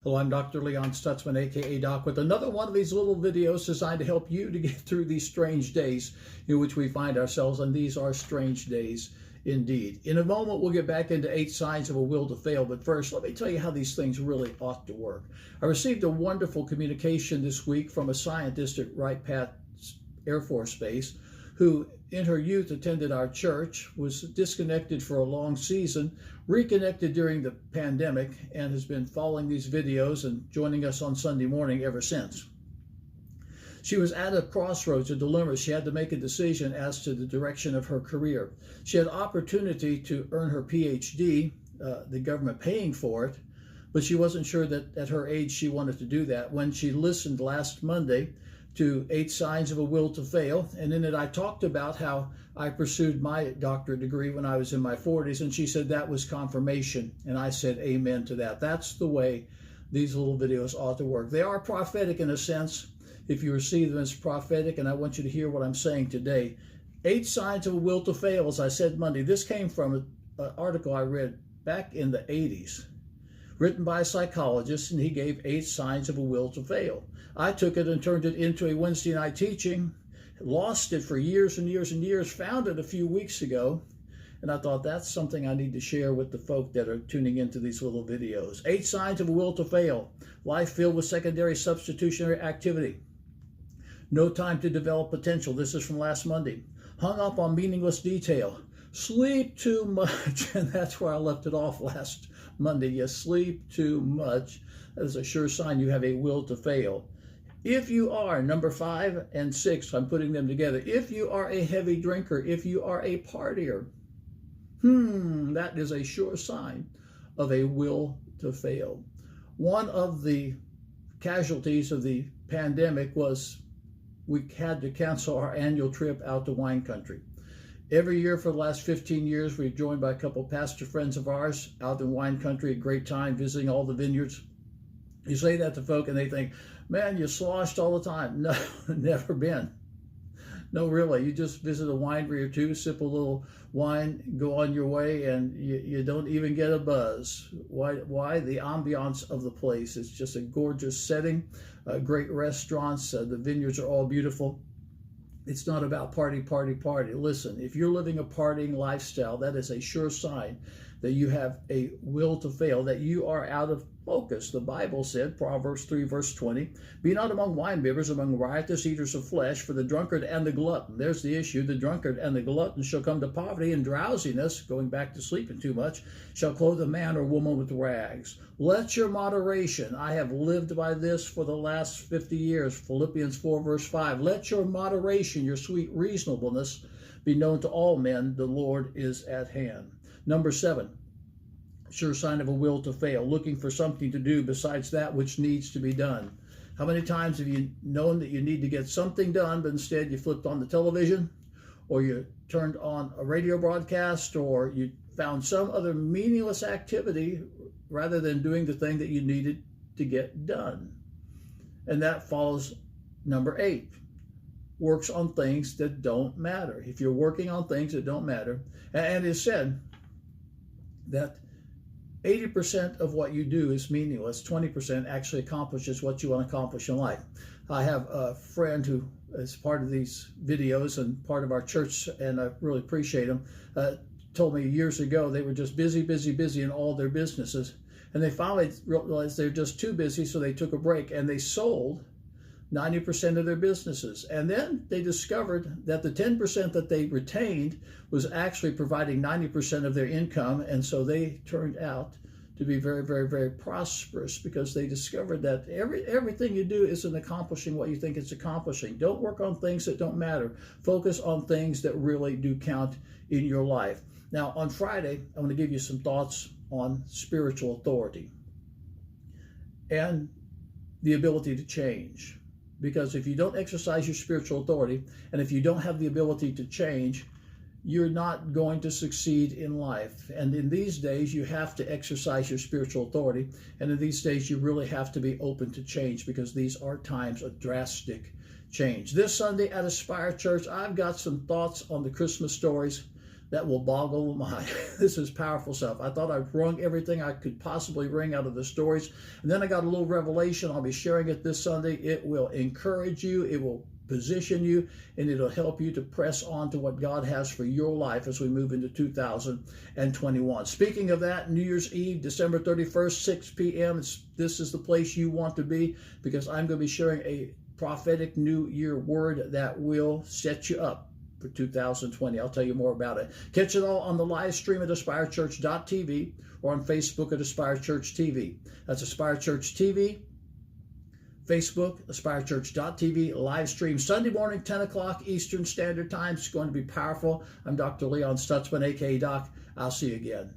Hello, I'm Dr. Leon Stutzman, aka Doc, with another one of these little videos designed to help you to get through these strange days in which we find ourselves, and these are strange days indeed. In a moment, we'll get back into 8 signs of a will to fail, but first, let me tell you how these things really ought to work. I received a wonderful communication this week from a scientist at Wright-Patt Air Force Base who in her youth attended our church, was disconnected for a long season, reconnected during the pandemic, and has been following these videos and joining us on Sunday morning ever since. She was at a crossroads, a dilemma. She had to make a decision as to the direction of her career. She had opportunity to earn her PhD, the government paying for it, but she wasn't sure that at her age she wanted to do that. When she listened last Monday to 8 Signs of a Will to Fail, and in it I talked about how I pursued my doctorate degree when I was in my 40s, and she said that was confirmation, and I said amen to that. That's the way these little videos ought to work. They are prophetic in a sense, if you receive them as prophetic, and I want you to hear what I'm saying today. 8 Signs of a Will to Fail, as I said Monday. This came from an article I read back in the 80s, written by a psychologist, and he gave 8 signs of a will to fail. I took it and turned it into a Wednesday night teaching, lost it for years and years and years, found it a few weeks ago, and I thought that's something I need to share with the folk that are tuning into these little videos. 8 signs of a will to fail. Life filled with secondary substitutionary activity. No time to develop potential. This is from last Monday. Hung up on meaningless detail. Sleep too much, and that's where I left it off last Monday. You sleep too much. That is a sure sign you have a will to fail. If you are, number 5 and 6, I'm putting them together. If you are a heavy drinker, if you are a partier, that is a sure sign of a will to fail. One of the casualties of the pandemic was we had to cancel our annual trip out to wine country. Every year for the last 15 years, we've joined by a couple of pastor friends of ours out in wine country, a great time visiting all the vineyards. You say that to folk and they think, man, you sloshed all the time. No, never been. No, really. You just visit a winery or two, sip a little wine, go on your way, and you don't even get a buzz. Why? The ambiance of the place. It's just a gorgeous setting, great restaurants. The vineyards are all beautiful. It's not about party, party, party. Listen, if you're living a partying lifestyle, that is a sure sign that you have a will to fail, that you are out of focus. The Bible said, Proverbs 3, verse 20, be not among winebibbers, among riotous eaters of flesh, for the drunkard and the glutton. There's the issue. The drunkard and the glutton shall come to poverty, and drowsiness, going back to sleeping too much, shall clothe a man or woman with rags. Let your moderation, I have lived by this for the last 50 years, Philippians 4, verse 5, let your moderation, your sweet reasonableness, be known to all men. The Lord is at hand. Number 7, sure sign of a will to fail, looking for something to do besides that which needs to be done. How many times have you known that you need to get something done, but instead you flipped on the television, or you turned on a radio broadcast, or you found some other meaningless activity rather than doing the thing that you needed to get done? And that follows number 8. Works on things that don't matter. If you're working on things that don't matter, and it is said that 80% of what you do is meaningless. 20% actually accomplishes what you want to accomplish in life. I have a friend who is part of these videos and part of our church, and I really appreciate him, told me years ago they were just busy, busy, busy in all their businesses. And they finally realized they're just too busy, so they took a break and they sold 90% of their businesses. And then they discovered that the 10% that they retained was actually providing 90% of their income. And so they turned out to be very, very, very prosperous, because they discovered that everything you do isn't accomplishing what you think it's accomplishing. Don't work on things that don't matter. Focus on things that really do count in your life. Now, on Friday, I'm going to give you some thoughts on spiritual authority and the ability to change. Because if you don't exercise your spiritual authority, and if you don't have the ability to change, you're not going to succeed in life. And in these days, you have to exercise your spiritual authority. And in these days, you really have to be open to change, because these are times of drastic change. This Sunday at Aspire Church, I've got some thoughts on the Christmas stories that will boggle the mind. This is powerful stuff. I thought I'd wrung everything I could possibly wring out of the stories. And then I got a little revelation. I'll be sharing it this Sunday. It will encourage you. It will position you, and it'll help you to press on to what God has for your life as we move into 2021. Speaking of that, New Year's Eve, December 31st, 6 p.m., this is the place you want to be, because I'm going to be sharing a prophetic New Year word that will set you up for 2020. I'll tell you more about it. Catch it all on the live stream at AspireChurch.tv or on Facebook at Aspire Church TV. That's Aspire Church TV, Facebook, AspireChurch.tv, live stream Sunday morning, 10 o'clock Eastern Standard Time. It's going to be powerful. I'm Dr. Leon Stutzman, a.k.a. Doc. I'll see you again.